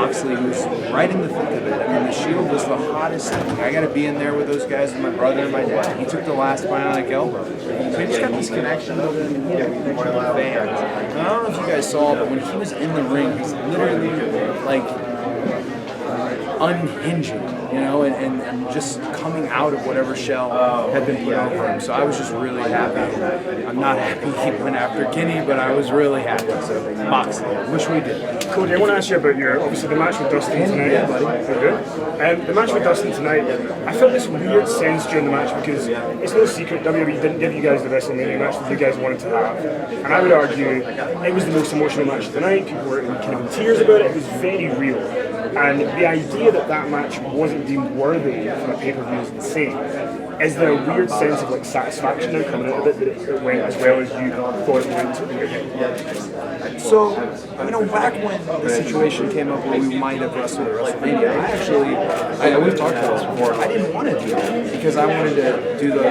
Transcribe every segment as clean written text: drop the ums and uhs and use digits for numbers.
Moxley, who's right in the thick of it. I mean, the Shield was the hottest thing. I got to be in there with those guys with my brother and my dad. He took the last bionic elbow. So he just got this connection with him, and he had a connection with the fans. And I don't know if you guys saw, but when he was in the ring, he's literally like unhinging, you know, and just coming out of whatever shell had been put over him. So I was just really happy. I'm not happy he went after Kenny, but I was really happy. So Moxley, wish we did. Cody, I want to ask you about obviously the match with Dustin tonight. Yeah, buddy. The match with Dustin tonight, I felt this weird sense during the match because it's no secret WWE didn't give you guys the WrestleMania match that you guys wanted to have. And I would argue it was the most emotional match of the night. People were kind of in tears about it. It was very real. And the idea that that match wasn't deemed worthy from a pay-per-view is insane. Is there a weird sense of like satisfaction now coming out of it that it went as well as you thought it went in your head? So, you know, back when the situation came up where we might have wrestled at WrestleMania, we've talked about this before, I didn't want to do that because I wanted to do the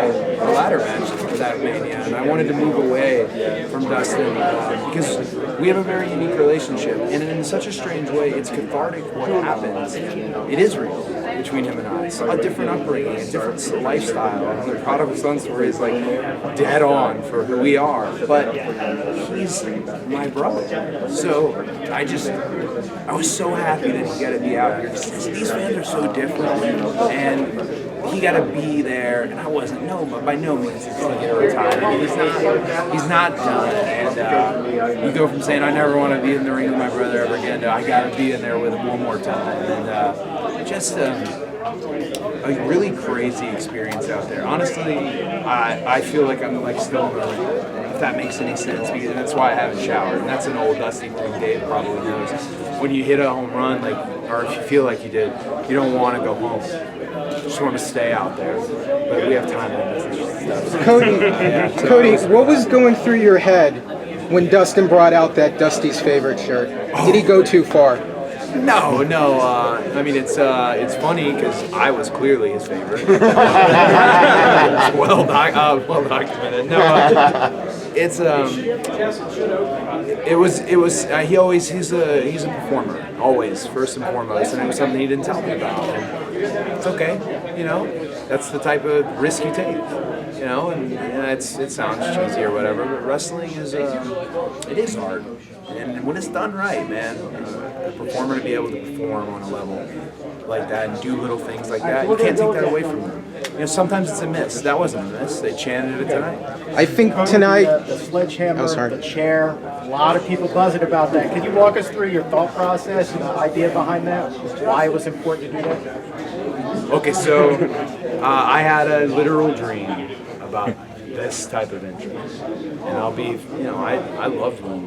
ladder match for that Mania, and I wanted to move away from Dustin because we have a very unique relationship, and in such a strange way, it's cathartic what happens. It is real between him and I. It's a different upbringing, a different lifestyle. And the prodigal son story is like dead on for who we are, but he's my brother. So I was so happy that he got to be out here. These fans are so different, and he got to be there. And I wasn't. No, but by no means is he going to retire. I mean, he's not done. And you go from saying I never want to be in the ring with my brother ever again to I got to be in there with him one more time. And just a really crazy experience out there. Honestly, I feel like I'm like still in the ring, if that makes any sense, because that's why I haven't showered. And that's an old Dusty thing Dave probably knows. When you hit a home run, like, or if you feel like you did, you don't want to go home. You just want to stay out there. But we have time limits and stuff. Cody, what was going through your head when Dustin brought out that Dusty's favorite shirt? Did he go too far? No. I mean, it's funny because I was clearly his favorite. It's well documented. No, it's he's a performer always, first and foremost, and it was something he didn't tell me about. And it's okay, you know. That's the type of risk you take. You know, and it sounds cheesy or whatever, but wrestling is it is art, and when it's done right, man, the performer to be able to perform on a level like that and do little things like that, you can't take that away from them. You know, sometimes it's a miss. That wasn't a miss. They chanted it tonight. I think tonight the sledgehammer, the chair, a lot of people buzzing about that. Can you walk us through your thought process and the idea behind that? Why it was important to do that? Okay, so I had a literal dream about this type of entrance, and I'll be, you know, I loved when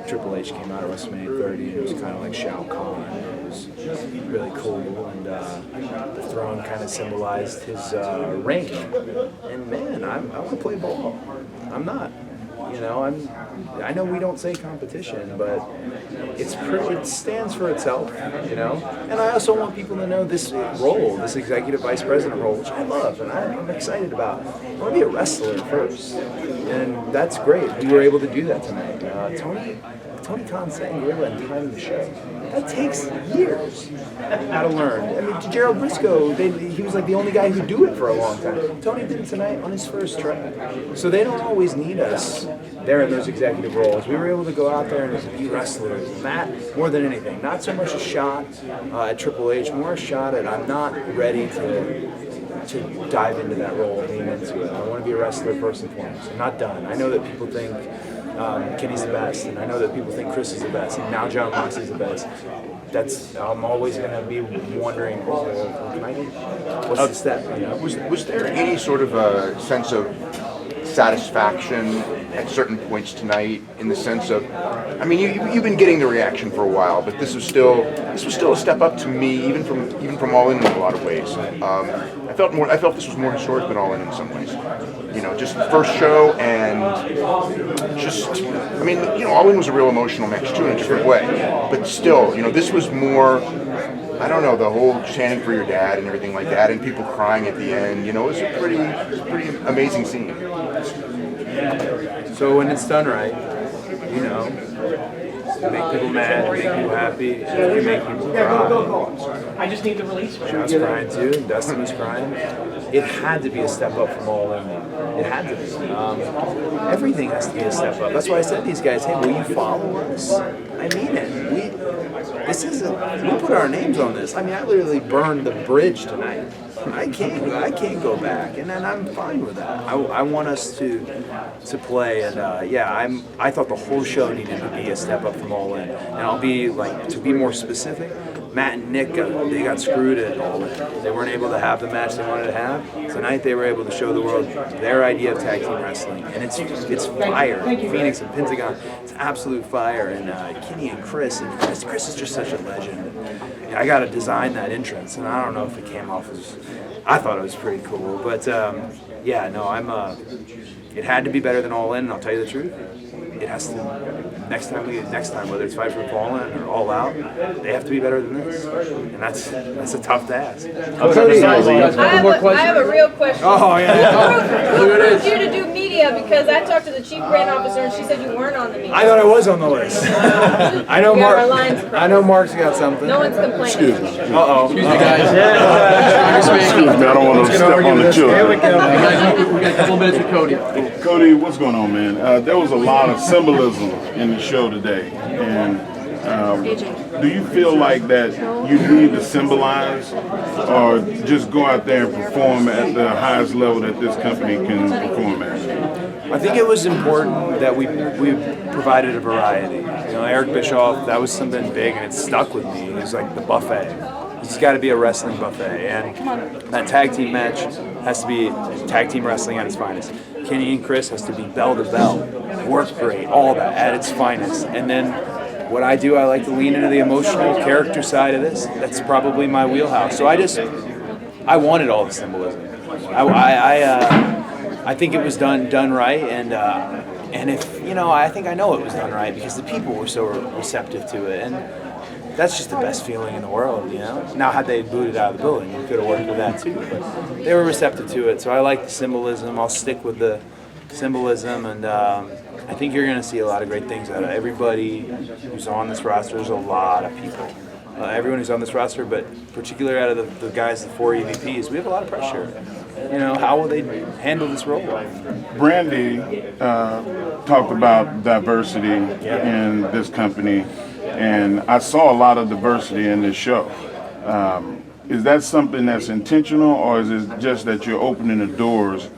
Triple H came out of WrestleMania 30, and it was kind of like Shao Kahn. It was really cool, and the throne kind of symbolized his reign. And man, I want to play ball. I'm not. You know, I know we don't say competition, but it stands for itself, you know. And I also want people to know this role, this executive vice president role, which I love and I'm excited about. I want to be a wrestler first, and that's great. We were able to do that tonight. Tony Khan sang Gorilla and timing the show. That takes years how to learn. I mean, Gerald Briscoe, he was like the only guy who'd do it for a long time. Tony did it tonight on his first try. So they don't always need us there in those executive roles. We were able to go out there and be wrestlers. And that, more than anything, not so much a shot at Triple H, more a shot at I'm not ready to dive into that role and lean into it. I want to be a wrestler first and foremost. I'm not done. I know that people think Kenny's the best, and I know that people think Chris is the best, and now John Moxley's the best. I'm always going to be wondering, what's the step? You know? Was there any sort of a sense of satisfaction at certain points tonight, in the sense of, I mean, you've been getting the reaction for a while, but this was still a step up to me, even from All In a lot of ways. I felt this was more historic than All In some ways. You know, just first show, and I mean, you know, All In was a real emotional match too in a different way, but still, you know, this was more, I don't know, the whole chanting for your dad and everything like that, and people crying at the end. You know, it was a pretty amazing scene. So when it's done right, you know, You make people mad, you make people happy, you make people cry. I just need the release. I was crying too, and Dustin was crying. It had to be a step up from All In. It had to be. Everything has to be a step up. That's why I said to these guys, hey, will you follow us? I mean it. We put our names on this. I mean, I literally burned the bridge tonight. I can't go back, and then I'm fine with that. I want us to play, and I thought the whole show needed to be a step up from All In, and I'll be like, to be more specific, Matt and Nick they got screwed at All In. They weren't able to have the match they wanted to have. Tonight they were able to show the world their idea of tag team wrestling, and it's fire. Phoenix and Pentagon, it's absolute fire, and Kenny and Chris is just such a legend. I got to design that entrance, and I don't know if it came off as. I thought it was pretty cool, but it had to be better than All In, and I'll tell you the truth. It has to. Next time, whether it's Fight for Fallen or All Out, they have to be better than this, and that's a tough task. Cody, I have a real question. Oh yeah. Who approved you to do media? Because I talked to the chief brand officer and she said you weren't on the media. I thought I was on the list. I know We got Mark. our lines crossed. I know Mark's got something. No one's complaining. Uh-oh. Excuse me, I don't want to step on the children. We got a couple minutes with Cody. Cody, what's going on, man? There was a lot of symbolism in the show today, and do you feel like that you need to symbolize, or just go out there and perform at the highest level that this company can perform at? I think it was important that we provided a variety. You know, Eric Bischoff, that was something big, and it stuck with me. It was like the buffet. It's got to be a wrestling buffet, and that tag team match has to be tag team wrestling at its finest. Kenny and Chris has to be bell to bell, work great, all that at its finest. And then what I do, I like to lean into the emotional character side of this. That's probably my wheelhouse. So I wanted all the symbolism. I think it was done right, and if I think I know it was done right because the people were so receptive to it, and that's just the best feeling in the world, Now, had they booted out of the building, we could have worked with that too, but they were receptive to it, so I like the symbolism. I'll stick with the symbolism, and I think you're going to see a lot of great things out of everybody who's on this roster. There's a lot of people. Everyone who's on this roster, but particularly out of the guys, the 4 EVPs, we have a lot of pressure. How will they handle this role? Brandy talked about diversity in this company, and I saw a lot of diversity in this show. Is that something that's intentional, or is it just that you're opening the doors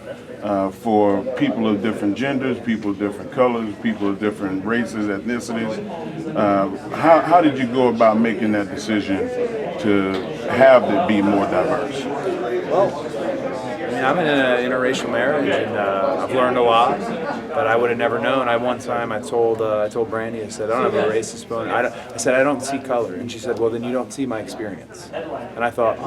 for people of different genders, people of different colors, people of different races, ethnicities? How did you go about making that decision to have it be more diverse? Well, I'm in an interracial marriage, and I've learned a lot that I would have never known. One time I told Brandy, I said, I don't have a racist bone. I said, I don't see color. And she said, well, then you don't see my experience. And I thought,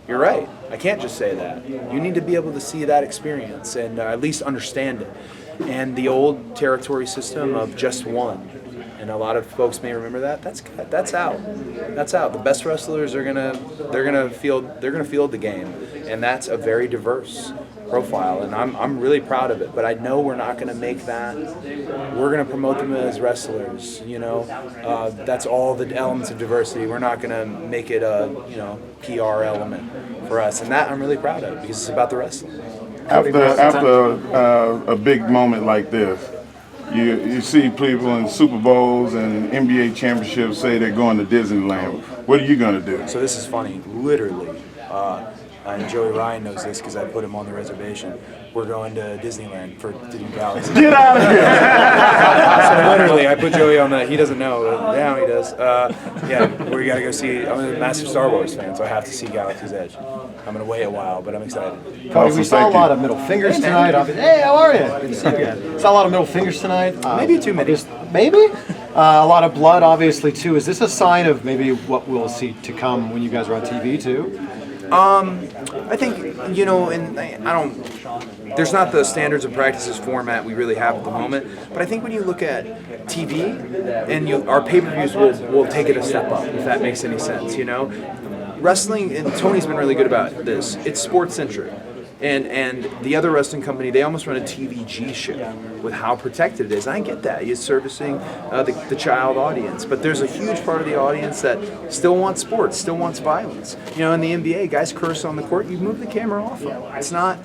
you're right. I can't just say that. You need to be able to see that experience and at least understand it. And the old territory system of just one, and a lot of folks may remember that. That's out. That's out. The best wrestlers are gonna field the game, and that's a very diverse profile. And I'm really proud of it. But I know we're not gonna make that. We're gonna promote them as wrestlers. That's all the elements of diversity. We're not gonna make it a PR element for us, and that I'm really proud of because it's about the wrestling. After a big moment like this, you see people in Super Bowls and NBA championships say they're going to Disneyland. What are you going to do? So this is funny. Literally, and Joey Ryan knows this because I put him on the reservation. We're going to Disneyland to do Galaxy. Get out of here! So literally, I put Joey on that. He doesn't know. Now he does. We got to go see. I'm a massive Star Wars fan, so I have to see Galaxy's Edge. I'm going to wait a while, but I'm excited. Cody, we saw a lot of middle fingers tonight. Hey, how are you? Good to see you again. Saw a lot of middle fingers tonight. Maybe too many. Maybe? A lot of blood, obviously, too. Is this a sign of maybe what we'll see to come when you guys are on TV, too? I think, and I don't, there's not the standards and practices format we really have at the moment, but I think when you look at TV, and our pay-per-views will take it a step up, if that makes any sense, Wrestling, and Tony's been really good about this, it's sports-centric. And the other wrestling company, they almost run a TVG show with how protected it is. And I get that. You're servicing the child audience. But there's a huge part of the audience that still wants sports, still wants violence. You know, in the NBA, guys curse on the court, you move the camera off them. It's not...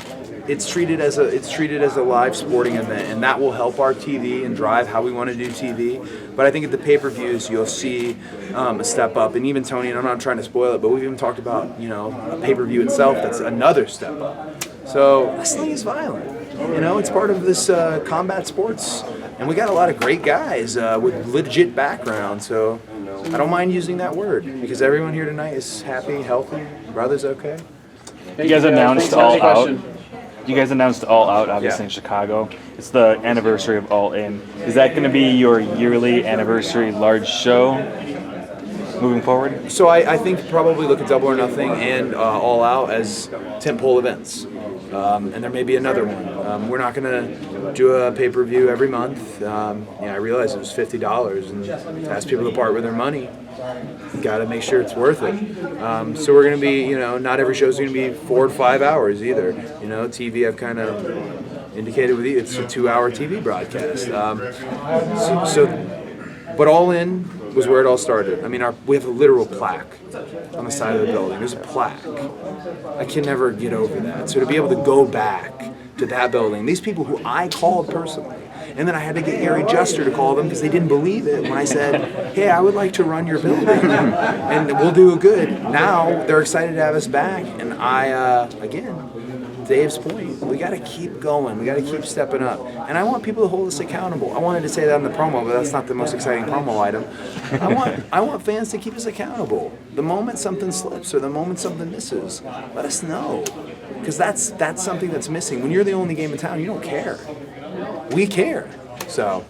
It's treated as a live sporting event, and that will help our TV and drive how we want to do TV. But I think at the pay-per-views, you'll see a step up. And even Tony, and I'm not trying to spoil it, but we've even talked about a pay-per-view itself that's another step up. So wrestling is violent. It's part of this combat sports, and we got a lot of great guys with legit background. So I don't mind using that word because everyone here tonight is happy, healthy. Brother's okay. You guys announced All Out. You guys announced All Out, obviously, in Chicago. It's the anniversary of All In. Is that going to be your yearly anniversary large show moving forward? So I think probably look at Double or Nothing and All Out as tentpole events. And there may be another one. We're not going to do a pay-per-view every month. I realized it was $50, and to ask people to part with their money, you got to make sure it's worth it. So we're going to be, not every show is going to be 4 to 5 hours either. TV, I've kind of indicated with you, it's a 2-hour TV broadcast. But All In was where it all started. I mean, we have a literal plaque on the side of the building. There's a plaque. I can never get over that. So to be able to go back to that building, these people who I called personally, and then I had to get Gary Juster to call them because they didn't believe it when I said, hey, I would like to run your building and we'll do good. Now they're excited to have us back. And again, Dave's point, we got to keep going. We got to keep stepping up. And I want people to hold us accountable. I wanted to say that in the promo, but that's not the most exciting promo item. I want fans to keep us accountable. The moment something slips or the moment something misses, let us know. Because that's something that's missing. When you're the only game in town, you don't care. We care. So,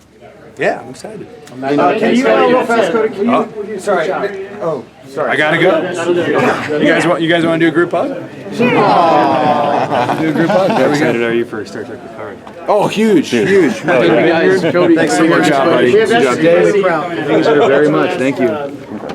yeah, I'm excited. Can you go real fast, Cody? Sorry. Sorry. I gotta go. You guys want to do a group hug? Sure. Do a group hug. How excited are you for Star Trek Picard? Oh, huge. Thanks so much, Thanks so much, buddy. Good job, Dave. Thanks very much. Thank you.